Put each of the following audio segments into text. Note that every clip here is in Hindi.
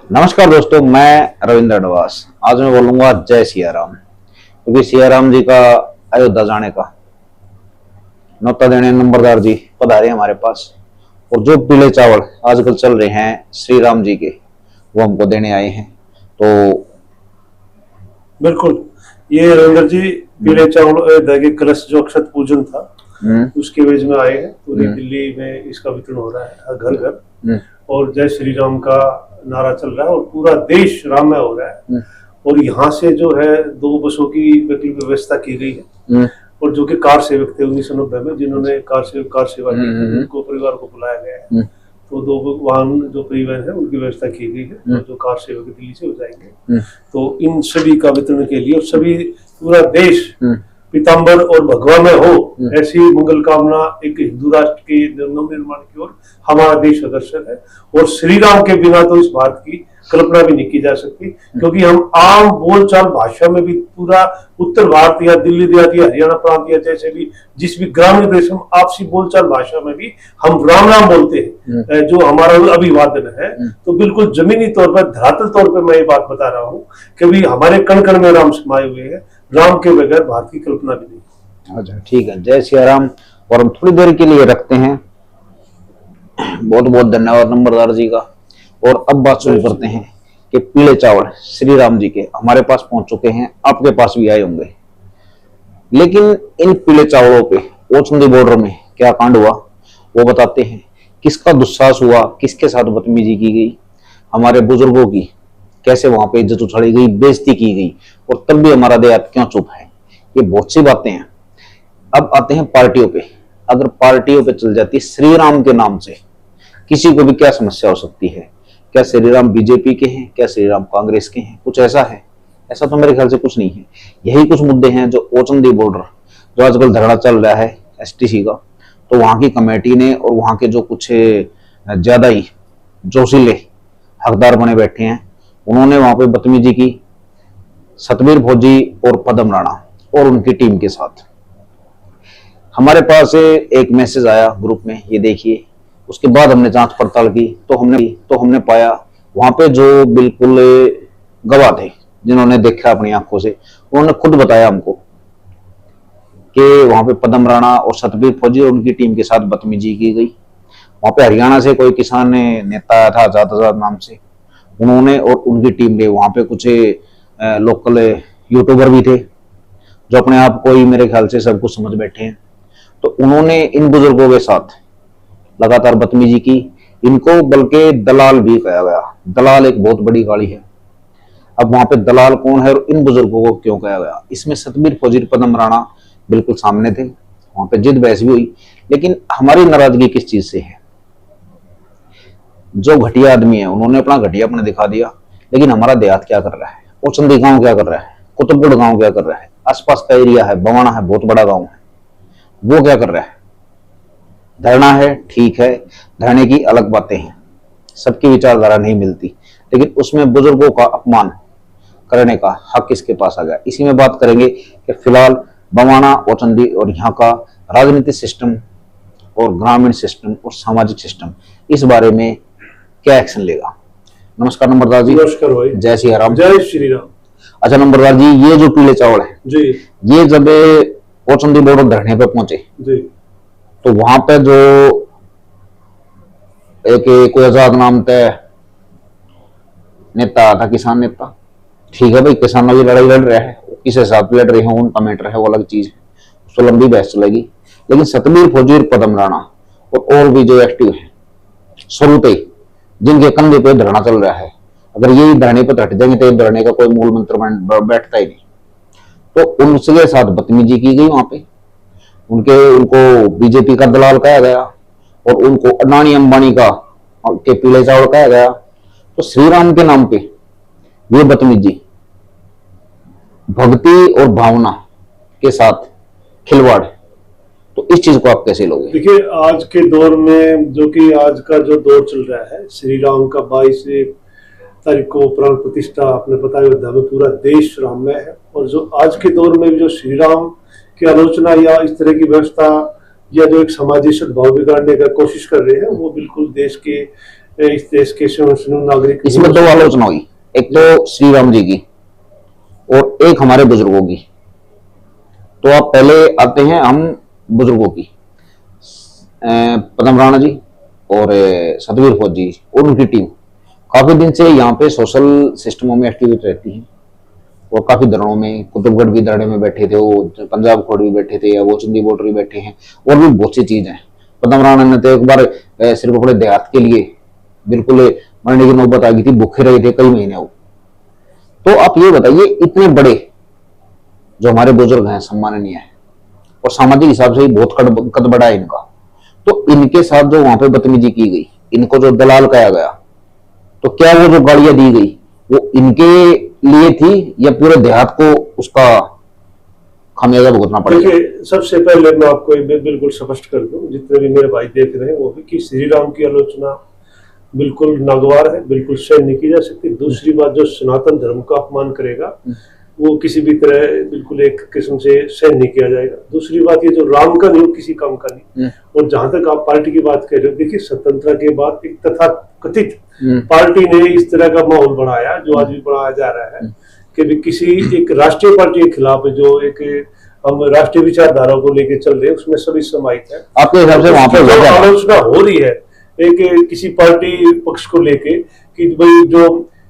नमस्कार दोस्तों, मैं रविंद्र अडवास। आज मैं बोलूंगा जय सिया राम, क्योंकि सिया राम जी का अयोध्या जाने का न्योता देने नंबरदार जी पधारे हमारे पास। और जो पीले चावल आजकल चल रहे हैं श्री राम जी के, वो हमको देने आए हैं। तो बिल्कुल, ये रविंद्र जी पीले चावल अयोध्या के कलश जो अक्षत पूजन था उसके वेज में आए हैं। पूरी दिल्ली में इसका वितरण हो रहा है घर घर, और जय श्री राम का नारा चल रहा है और पूरा देश राममय हो रहा है। और यहाँ से जो है 2 बसों की वैकल्पिक व्यवस्था की गई है, और जो कि कार सेवक थे 1990 में जिन्होंने कार सेवा की, उनको परिवार को बुलाया गया है। तो 2 वाहन जो परिवहन है उनकी व्यवस्था की गई है, और जो कार सेवक दिल्ली से हो जाएंगे। तो इन सभी का वितरण के लिए, और सभी पूरा देश पीताम्बर और भगवा में हो, ऐसी मंगल कामना एक हिंदू राष्ट्र के नवनिर्माण की ओर हमारा देश अग्रसर है। और श्री राम के बिना तो इस भारत की कल्पना भी नहीं की जा सकती, क्योंकि हम आम बोलचाल भाषा में भी पूरा उत्तर भारत या दिल्ली देहात या हरियाणा प्रांत या जैसे भी जिस भी ग्रामीण देश में आपसी बोलचाल भाषा में भी हम राम राम बोलते हैं, जो हमारा अभिवादन है। तो बिल्कुल जमीनी तौर पर, धरातल तौर पर मैं ये बात बता रहा हूँ कि भी हमारे कण कण में राम समाये हुए हैं। राम के बगैर भारत की कल्पना भी नहीं। अच्छा, ठीक है, जय सिया राम। और हम थोड़ी देर के लिए रखते हैं। बहुत बहुत धन्यवाद नंबरदार जी का। और अब बात शुरू करते हैं कि पीले चावल श्री राम जी के हमारे पास पहुंच चुके हैं, आपके पास भी आए होंगे। लेकिन इन पीले चावलों पे ओचंदी बॉर्डर में क्या कांड हुआ वो बताते हैं। किसका दुस्साहस हुआ, किसके साथ बदतमीजी की गई, हमारे बुजुर्गों की कैसे वहां पे इज्जत उछाली गई, बेइज्जती की गई, और तब भी हमारा देहात क्यों चुप है। ये बहुत सी बातें हैं। अब आते हैं पार्टियों पे। अगर पार्टियों पे चल जाती श्री राम के नाम से, किसी को भी क्या समस्या हो सकती है। क्या श्री राम बीजेपी के हैं, क्या श्री राम कांग्रेस के हैं, कुछ ऐसा है? ऐसा तो मेरे ख्याल से कुछ नहीं है। यही कुछ मुद्दे हैं जो ओचंदी बॉर्डर, जो आजकल धरना चल रहा है एसटीसी का, तो वहां की कमेटी ने और वहां के जो कुछ ज्यादा ही जोशीले हकदार बने बैठे हैं, उन्होंने वहां पे बदतमीजी की सतबीर फौजी और पदम राणा और उनकी टीम के साथ। हमारे पास एक मैसेज आया ग्रुप में, ये देखिए। उसके बाद हमने जांच पड़ताल की तो हमने पाया वहां पे जो बिल्कुल गवाह थे, जिन्होंने देखा अपनी आंखों से, उन्होंने खुद बताया हमको कि वहां पे पदम राणा और सतबीर फौजी और उनकी टीम के साथ बदतमीजी की गई। वहां पे हरियाणा से कोई किसान नेता आया था आजाद नाम से, उन्होंने और उनकी टीम ने, वहां पे कुछ लोकल यूट्यूबर भी थे जो अपने आप को ही मेरे ख्याल से सब कुछ समझ बैठे हैं। तो उन्होंने इन बुजुर्गों के साथ लगातार बदतमीजी की। इनको बल्कि दलाल भी कहा गया। दलाल एक बहुत बड़ी गाली है। अब वहां पे दलाल कौन है और इन बुजुर्गों को क्यों कहा गया, इसमें सतबीर फौजी पदम राणा बिल्कुल सामने थे। वहां पे जिद बहस भी हुई। लेकिन हमारी नाराजगी किस चीज से है? जो घटिया आदमी है उन्होंने अपना घटियापन दिखा दिया, लेकिन हमारा देहात क्या कर रहा है, ओचंदी गांव क्या कर रहा है, कुतुबगढ़ गांव क्या कर रहा है, आसपास का एरिया है, बवाना है, बहुत बड़ा गांव है, वो क्या कर रहा है? धरना है, ठीक है, धरने की अलग बातें हैं, सबकी विचारधारा नहीं मिलती, लेकिन उसमें बुजुर्गों का अपमान करने का हक किसके पास आ गया? इसी में बात करेंगे कि फिलहाल बवाना, ओचंदी और यहाँ का राजनीतिक सिस्टम और ग्रामीण सिस्टम और सामाजिक सिस्टम, इस बारे में क्या एक्शन लेगा। नमस्कार नंबरदार जी। नमस्कार भाई। जय श्री राम। जय श्री राम। अच्छा नंबरदार जी, ये जो पीले चावल है जी, ये जब ओचंदी बॉर्डर धरने पे पहुंचे जी, तो वहां पे जो एक कोई आजाद नाम तय नेता था, किसान नेता, ठीक है भाई, किसानों की लड़ाई लड़ रहा है, किस हिसाब से लड़ रहे हो उनका मैटर है, वो अलग चीज है, उसको लंबी बहस चलेगी। लेकिन सतबीर फौजी और पदम राणा और भी जो एक्टिव है शुरू ही, जिनके कंधे पे धरना चल रहा है, अगर यही धरने पर हट जाएंगे तो धरने का कोई मूल मंत्र बैठता ही नहीं। तो उनके साथ बदतमीजी की गई। वहां पे उनको बीजेपी का दलाल कहा गया और उनको अडानी अंबानी का के पीले चावल कहा गया। तो श्री राम के नाम पे ये बदतमीजी, भक्ति और भावना के साथ खिलवाड़, तो इस चीज को आप कैसे लोगे? देखिए, आज के दौर में जो कि आज का जो दौर चल रहा है, श्री राम का 22 तारीख को प्राण प्रतिष्ठा, आपने बताया अयोध्या में पूरा देश राममय है। और जो आज के दौर में जो श्री राम की आलोचना या इस तरह की व्यवस्था या जो एक सामाजिक सद्भाव बिगाड़ने का कोशिश कर रहे हैं, वो बिल्कुल देश के इस देश के सहिष्णु नागरिक। इसमें दो आलोचना हुई, एक तो श्री राम जी की और एक हमारे बुजुर्गों की। तो आप पहले आते हैं हम बुजुर्गों की, पद्म राणा जी और सतवीर फौजी और उनकी टीम काफी दिन से यहाँ पे सोशल सिस्टमों में एक्टिव रहती है और काफी धरणों में, कुतुबगढ़ भी धरने में बैठे थे, वो पंजाब खोड़ भी बैठे थे, या वो चंदी बॉर्डर भी बैठे हैं, और भी बहुत सी चीज है। पद्म राणा ने तो एक बार सिर्फ अपने देहात के लिए बिल्कुल मरने की नौबत आ गई थी, भूखे रहे थे कई महीने वो। तो आप ये बताइए, इतने बड़े जो हमारे बुजुर्ग हैं, सम्माननीय है और सामाजिक हिसाब से बहुत कद बड़ा है इनका, तो इनके साथ जो वहां पे बदतमीजी की गई, इनको जो दलाल कहा गया, तो क्या वो जो गाड़ियां दी गई वो इनके लिए थी या पूरे देहात को उसका खामियाजा भुगतना पड़ेगा? देखिए, सबसे पहले मैं आपको बिल्कुल स्पष्ट कर दूं, जितने भी मेरे भाई देख रहे हैं वो भी, कि श्री राम की आलोचना बिल्कुल नागवार है, बिल्कुल सहन नहीं की जा सकती। दूसरी बात, जो सनातन धर्म का अपमान करेगा वो किसी भी तरह बिल्कुल एक किस्म से सहन नहीं किया जाएगा। दूसरी बात, ये जो राम का नहीं वो किसी काम का नहीं। और जहां तक आप पार्टी की बात कर रहे हो, देखिए स्वतंत्रता के बाद एक तथा कथित पार्टी ने इस तरह का माहौल बढ़ाया जो आज भी बढ़ाया जा रहा है कि भी किसी एक राष्ट्रीय पार्टी के खिलाफ, जो एक हम राष्ट्रीय विचारधारा को लेकर चल रहे हैं, उसमें सभी समाहित है। आपके हिसाब से वहां पर आलोचना हो रही है एक किसी पार्टी पक्ष को लेके कि भाई जो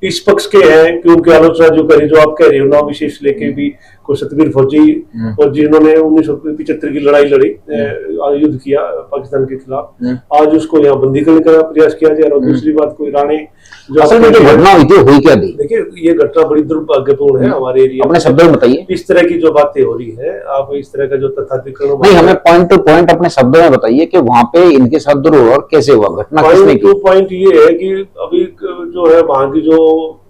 इस पक्ष के हैं कि उनकी आलोचना जो करी, जो आप कह रहे हो नाम विशेष लेके भी, को सतवीर फौजी और जिन्होंने 1975 की लड़ाई लड़ी, युद्ध किया पाकिस्तान के खिलाफ, आज उसको यहाँ बंदी करने का प्रयास किया जा रहा है। दूसरी बात, कोई राणे जो असल में जो घटना हुई थी हुई क्या थी? देखिए, ये घटना बड़ी दुर्भाग्यपूर्ण है हमारे एरिया। अपने शब्दों में बताइए। इस तरह की जो बातें हो रही है, आप इस तरह का जो तथाकथित नहीं, हमें पॉइंट टू पॉइंट अपने शब्दों में बताइए कि वहां पे इनके साथ दुर्व्यवहार कैसे हुआ, घटना किसने की? पॉइंट ये है कि अभी जो है वहां की जो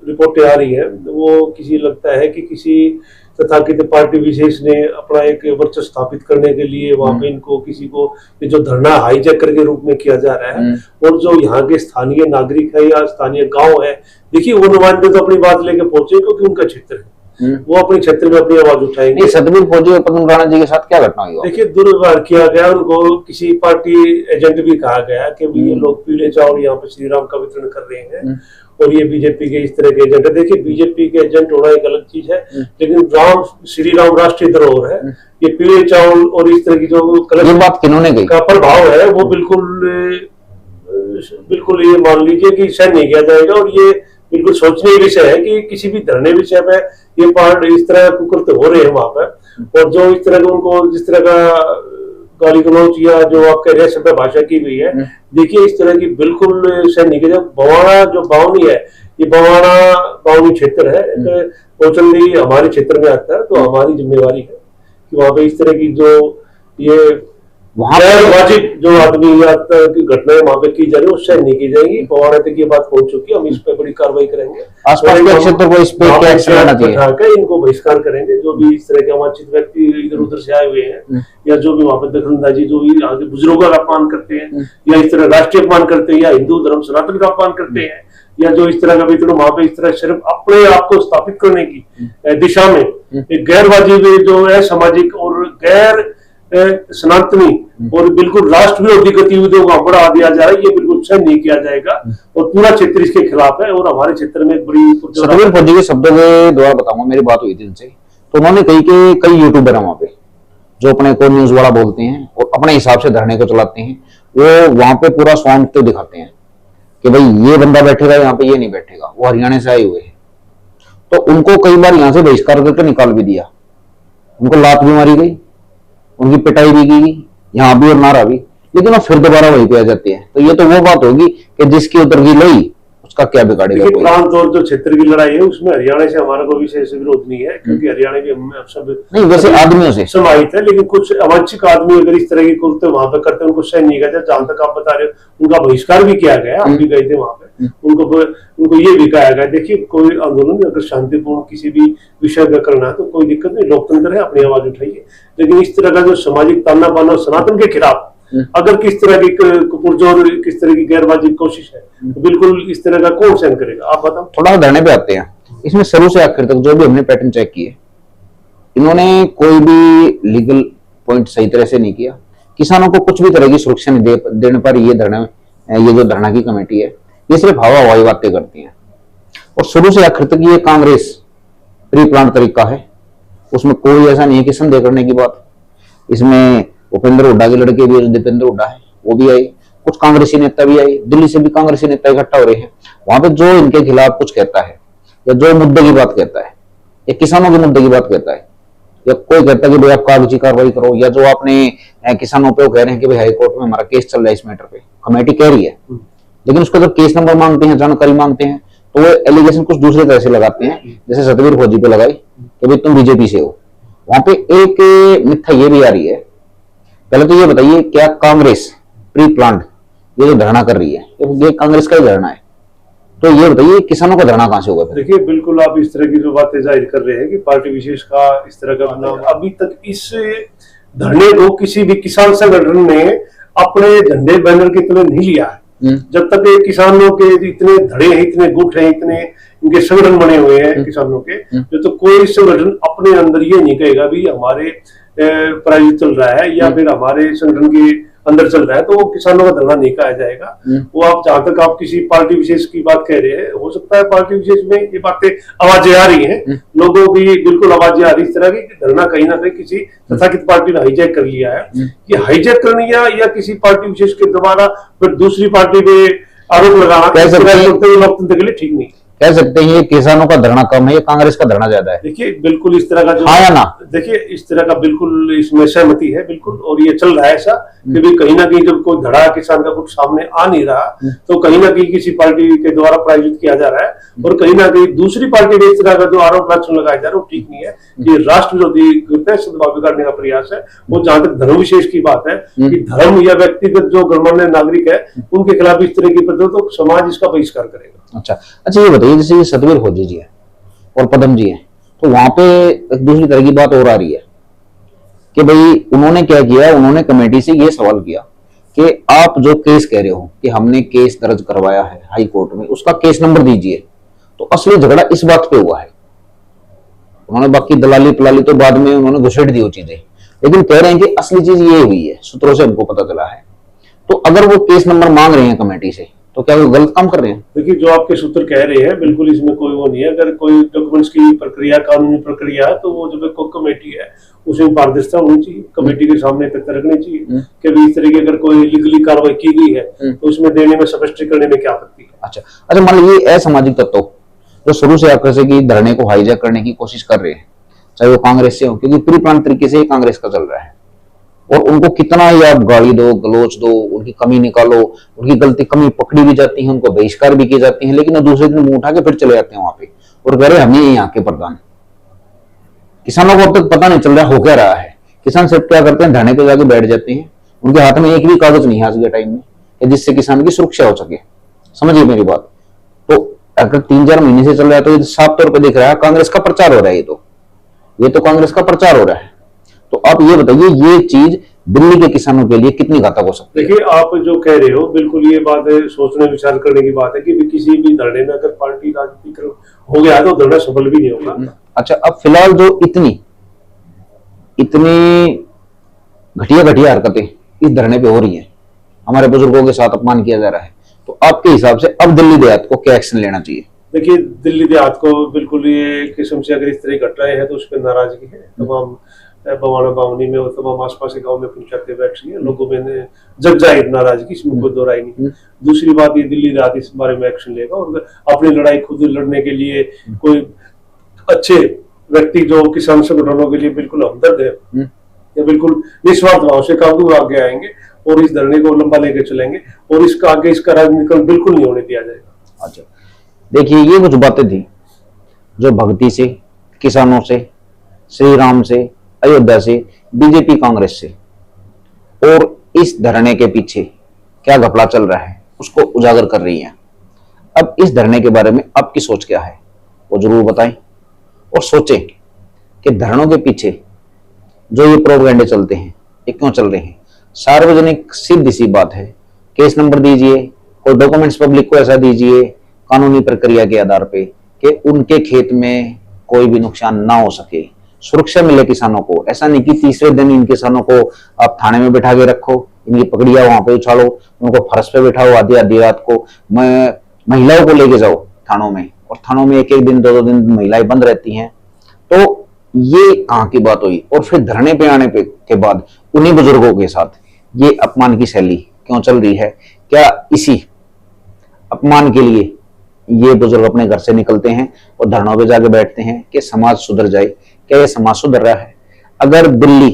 रिपोर्टें आ रही है वो किसी लगता है कि किसी तथाकथित पार्टी विशेष ने अपना एक वर्चस्व स्थापित करने के लिए वहां पे इनको किसी को जो धरना हाईजैकर के रूप में किया जा रहा है। और जो यहाँ के स्थानीय नागरिक है या स्थानीय गांव है, देखिए वो नुमाइंदे तो अपनी बात लेके पहुंचे क्योंकि उनका क्षेत्र है, वो अपने क्षेत्र में अपनी आवाज उठाएंगे। सतवीर फौजी और पद्म राणा जी के साथ क्या घटना हुई? देखिए, दुर्व्यवहार किया गया, उनको किसी पार्टी एजेंट भी कहा गया कि ये लोग पीले चावल यहाँ पे श्री राम का वितरण कर रहे हैं और ये बीजेपी के इस तरह के एजेंट है। देखिए, बीजेपी के एजेंट होना एक अलग चीज है, लेकिन श्री राम राष्ट्रीय धरोहर है। ये पीले चावल और इस तरह की जो ये बात किन्होंने कही का प्रभाव है वो बिल्कुल ये मान लीजिए कि सहन नहीं किया जाएगा। और ये बिल्कुल सोचने की विषय है कि किसी भी धरने विषय पे ये पार्ट इस तरह कुकृत्य हो रहे हैं वहां पर, और जो इस तरह का उनको जिस तरह का गाली गलौज या जो आप कह रहे हैं सभ्य भाषा की हुई है, देखिए इस तरह की बिल्कुल सहन नहीं किया। बवाना जो बावनी है, ये बावनी क्षेत्र है, कोचंदी हमारे क्षेत्र में आता है, तो हमारी जिम्मेवारी है कि वहां पे इस तरह की जो ये गैर वाजिब जो आदमी या घटनाएं वहां पे की जा रही है उससे नहीं की जाएगी। पवार तक ये बात पहुंच चुकी है, हम इस पे बड़ी कार्रवाई करेंगे। आसपास के क्षेत्र को इस पे क्या एक्शन लेना चाहिए? इनको बहिष्कार करेंगे, जो भी इस तरह के अवांछित व्यक्ति इधर उधर से आए हुए हैं या जो भी वहां पर दखलंदाजी, जो भी आगे बुजुर्गों का अपमान करते हैं या इस तरह राष्ट्रीय अपमान करते हैं या हिंदू धर्म सनातन का अपमान करते हैं या जो इस तरह का वितरण वहां पे इस तरह सिर्फ अपने आप को स्थापित करने की दिशा में एक गैर वाजिब जो है सामाजिक और गैर सनातनी और बिल्कुल राष्ट्र विरोधी गतिविधियों को बढ़ा दिया जा रहा है, ये बिल्कुल सहन नहीं किया जाएगा और पूरा क्षेत्र इसके खिलाफ है। और हमारे क्षेत्र में एक बड़ी सतवीर फौजी के शब्दों के द्वारा बताऊंगा, मेरी बात हुई थी उनसे, तो उन्होंने कही कि कई यूट्यूबर है वहां पे जो अपने को न्यूज वाला बोलते हैं और अपने हिसाब से धरने को चलाते हैं, वो वहां पे पूरा स्वांग तो दिखाते हैं कि भाई ये बंदा बैठेगा यहाँ पे, ये नहीं बैठेगा। वो हरियाणा से आए हुए हैं, तो उनको कई बार यहाँ से बहिष्कार करके निकाल भी दिया, उनको लात भी मारी गई, उनकी पिटाई भी की यहाँ भी और नारा भी, लेकिन वो फिर दोबारा वहीं पे आ जाते हैं। तो ये तो वो बात होगी कि जिसकी उतर की लई उसका क्या बिगाड़ेगा कोई? प्रांत और जो क्षेत्र की लड़ाई है उसमें हरियाणा से हमारा कोई विशेष विरोध नहीं है, क्योंकि हरियाणा भी हम सब नहीं वैसे आदमियों से समाहित है। लेकिन कुछ अवांछित आदमी अगर इस तरह की कुर्ते वहां पे करते हैं, उनको सहन नहीं किया। जहां तक आप बता रहे हो उनका बहिष्कार भी किया गया, हम भी गए थे वहां पे, उनको ये भी कहा गया देखिए कोई आंदोलन अगर शांतिपूर्ण किसी भी विषय का करना है तो कोई दिक्कत नहीं, लोकतंत्र है, अपनी आवाज उठाइए। लेकिन इस तरह का जो सामाजिक ताना बाना सनातन के खिलाफ अगर किस तरह की पुरजोर किस तरह की गैरवाजिब कोशिश है तो बिल्कुल इस तरह का कौन सहन करेगा? आप बताओ। थोड़ा धरने पे आते हैं, इसमें शुरू से आखिर तक जो भी हमने पैटर्न चेक किए, इन्होंने कोई भी लीगल पॉइंट सही तरह से नहीं किया। किसानों को कुछ भी तरह की सुरक्षा नहीं देने पर ये जो धरना की कमेटी है ये सिर्फ हवा हवाई बातें करती हैं। और शुरू से आखिर तक ये कांग्रेस प्री प्लान तरीका है, उसमें कोई ऐसा नहीं है कि संदेह करने की बात। इसमें उपेंद्र हुड्डा के लड़के भी, जो दीपेंद्र हुड्डा है वो भी आए, कुछ कांग्रेसी नेता भी आए, दिल्ली से भी कांग्रेसी नेता इकट्ठा हो रहे हैं। वहां पे जो इनके खिलाफ कुछ कहता है या जो मुद्दे की बात कहता है या किसानों के मुद्दे की बात कहता है या कोई कहता है कि भाई आप कागजी कार्रवाई करो, या जो आपने किसानों पे वो कह रहे हैं कि भाई हाईकोर्ट में हमारा केस चल रहा है इस मैटर पे, कमेटी कह रही है, लेकिन उसका जब केस नंबर मांगते हैं, जानकारी मांगते हैं, तो वो एलिगेशन कुछ दूसरे तरह से लगाते हैं, जैसे सतवीर फौजी पे लगाई कि भाई तुम बीजेपी से हो। वहां पे एक मिथ्या ये भी आ रही है। पहले तो ये बताइए, क्या कांग्रेस प्री प्लान ये जो धरना कर रही है ये कांग्रेस का ही धरना है? तो ये बताइए किसानों का धरना कहां से होगा? देखिए, बिल्कुल आप इस तरह की जो बातें जाहिर कर रहे हैं कि पार्टी विशेष का इस तरह का बनाव, अभी तक इस धरने को किसी भी किसान संगठन ने अपने झंडे बैनर के तले नहीं लिया है। जब तक ये किसानों के इतने धड़े हैं, इतने गुट हैं, इतने इनके संगठन बने हुए हैं किसानों के, जो तो कोई संगठन अपने अंदर ये नहीं कहेगा भी हमारे प्रायोजित चल रहा है या फिर हमारे संगठन के अंदर चल रहा है तो वो किसानों का धरना नहीं कहा जाएगा। वो आप जहां तक आप किसी पार्टी विशेष की बात कह रहे हैं, हो सकता है पार्टी विशेष में ये बातें आवाजें आ रही हैं, लोगों की बिल्कुल आवाजें आ रही इस तरह की कि धरना कहीं ना कहीं किसी तथाकथित पार्टी ने हाईजैक कर लिया है। ये हाईजैक करनी या किसी पार्टी विशेष के द्वारा फिर दूसरी पार्टी पे आरोप लगाना लोकतंत्र के लिए ठीक नहीं। कह सकते हैं ये किसानों का धरना कम है, ये कांग्रेस का धरना ज्यादा है। देखिए, बिल्कुल इस तरह का जो, हाँ या ना? देखिए, इस तरह का बिल्कुल इसमें सहमति है बिल्कुल, और ये चल रहा है ऐसा कि भी कहीं ना कहीं जब कोई धड़ा किसान का कुछ सामने आ नहीं रहा तो कहीं ना कहीं किसी पार्टी के द्वारा प्रायोजित किया जा रहा है, और कहीं ना कहीं दूसरी पार्टी में इस तरह का जो आरोप लगाया जा रहा है वो ठीक नहीं है। ये राष्ट्र विरोधी सद्भाव बिगाड़ने का प्रयास है। वो जहां तक धर्म विशेष की बात है कि धर्म या व्यक्तिगत जो गणमान्य नागरिक है उनके खिलाफ इस तरह की तो समाज इसका बहिष्कार करेगा। अच्छा ये बताइए, जैसे ये सतवीर फौजी जी है और पदम जी है, तो वहां पे एक दूसरी तरह की बात और आ रही है कि भाई उन्होंने क्या किया, उन्होंने कमेटी से ये सवाल किया कि आप जो केस कह रहे हो कि हमने केस दर्ज करवाया है हाई कोर्ट में, उसका केस नंबर दीजिए। तो असली झगड़ा इस बात पे हुआ है। उन्होंने बाकी दलाली पलाली तो बाद में उन्होंने घुसेड़ दी वो चीजें, लेकिन कह रहे हैं कि असली चीज ये हुई है, सूत्रों से हमको पता चला है। तो अगर वो केस नंबर मांग रहे हैं कमेटी से तो क्या वो गलत काम कर रहे हैं? देखिए, जो आपके सूत्र कह रहे हैं बिल्कुल इसमें कोई वो नहीं है। अगर कोई डॉक्यूमेंट्स की प्रक्रिया, कानूनी प्रक्रिया है तो वो जो कमेटी है उसमें पारदर्शिता होनी चाहिए, कमेटी के सामने तथ्य रखने चाहिए कि भी इस तरह की अगर कोई लीगली कार्रवाई की गई है तो उसमें देने में, स्पष्टीकरण करने में क्या आपत्ति है। अच्छा मान लीजिए असामाजिक तत्व जो शुरू से आकर से कि धरने को हाईजैक करने की कोशिश कर रहे हैं, चाहे वो कांग्रेस से हो, क्योंकि प्री प्लान तरीके से कांग्रेस का चल रहा है, और उनको कितना ही आप गाली दो, गलोच दो, उनकी कमी निकालो, उनकी गलती कमी पकड़ी भी जाती है, उनको बहिष्कार भी किए जाते हैं, लेकिन दूसरे दिन मुंह उठा के फिर चले जाते हैं वहां पे और कह रहे हम ही यहाँ के प्रधान। किसानों को अब तक पता नहीं चल रहा हो क्या रहा है। किसान सिर्फ क्या करते हैं, धरने पे जाके बैठ जाते हैं, उनके हाथ में एक भी कागज नहीं है आज के टाइम में जिससे किसान की सुरक्षा हो सके। समझिए मेरी बात। तो अगर 3-4 महीने से चल रहा है तो ये साफ तौर पर दिख रहा है कांग्रेस का प्रचार हो रहा है। ये तो कांग्रेस का प्रचार हो रहा है। तो आप ये बताइए, ये चीज दिल्ली के किसानों के लिए कितनी घातक हो सकती है? देखिए, आप जो कह रहे हो बिल्कुल ये बात है, सोचने विचार करने की बात है कि किसी भी धरने में अगर पार्टी राजनीति हो गया तो धरना सफल भी नहीं होगा। अच्छा, अब फिलहाल जो इतनी घटिया हरकतें इस धरने पे हो रही हैं, हमारे बुजुर्गों के साथ अपमान किया जा रहा है, तो आपके हिसाब से अब दिल्ली देहात को क्या एक्शन लेना चाहिए? देखिए, दिल्ली देहात को बिल्कुल ये किस्म से अगर इस तरह घटनाएं हैं तो उस पर नाराजगी है। तमाम बवाना बावनी में और तमाम आसपास के गांव में पंचायतें बैठ रही है, लोगों में जग जाहिर नाराजगी, इसमें कोई दो राय नहीं। दूसरी बात, ये दिल्ली देहात इस बारे में एक्शन लेगा और अपनी लड़ाई खुद लड़ने के लिए कोई अच्छे व्यक्ति जो किसान संगठनों के लिए बिल्कुल हमदर्द है या बिल्कुल निस्वार्थ भाव से काबू आगे आएंगे और इस धरने को लंबा लेकर चलेंगे और इसका आगे इसका राजनीतिकरण बिल्कुल नहीं होने दिया जाएगा। अच्छा, देखिए, ये कुछ बातें थी जो भक्ति से, किसानों से, श्री राम से, अयोध्या से, बीजेपी कांग्रेस से और इस धरने के पीछे क्या घपला चल रहा है उसको उजागर कर रही हैं। अब इस धरने के बारे में आपकी सोच क्या है वो जरूर बताएं और सोचें कि धरनों के पीछे जो ये प्रोपेगेंडे चलते हैं ये क्यों चल रहे हैं। सार्वजनिक सीधी सी बात है, केस नंबर दीजिए, कोई डॉक्यूमेंट्स पब्लिक को ऐसा दीजिए कानूनी प्रक्रिया के आधार पे कि उनके खेत में कोई भी नुकसान ना हो सके, सुरक्षा मिले किसानों को। ऐसा नहीं कि तीसरे दिन इन किसानों को आप थाने में बिठा के रखो, इनकी पकड़िया वहां पे उछालो, उनको फर्श पे बिठाओ आधी आधी रात को। मैं महिलाओं को लेके जाओ थानों में, और थानों में एक एक दिन 2-2 दिन महिलाएं बंद रहती हैं, तो ये कहाँ की बात हुई। और फिर धरने पे आने के बाद उन्हीं बुजुर्गों के साथ ये अपमान की शैली क्यों चल रही है? क्या इसी अपमान के लिए ये बुजुर्ग अपने घर से निकलते हैं और धरनों पे जाके बैठते हैं कि समाज सुधर जाए? क्या ये समाज सुधर रहा है? अगर दिल्ली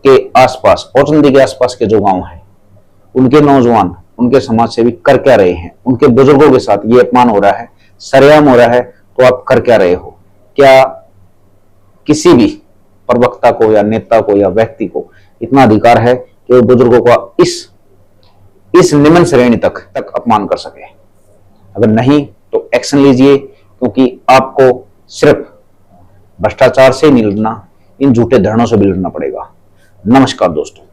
के आसपास, औचंदी के आसपास के जो गांव हैं, उनके नौजवान, उनके समाज सेवी कर क्या रहे हैं? उनके बुजुर्गों के साथ ये अपमान हो रहा है, सरेआम हो रहा है, तो आप कर क्या रहे हो? क्या किसी भी प्रवक्ता को या नेता को या व्यक्ति को इतना अधिकार है कि वो बुजुर्गों का इस निम्न श्रेणी तक अपमान कर सके? अगर नहीं तो एक्शन लीजिए, क्योंकि आपको सिर्फ भ्रष्टाचार से नहीं लड़ना, इन झूठे धरणों से भी लड़ना पड़ेगा। नमस्कार दोस्तों।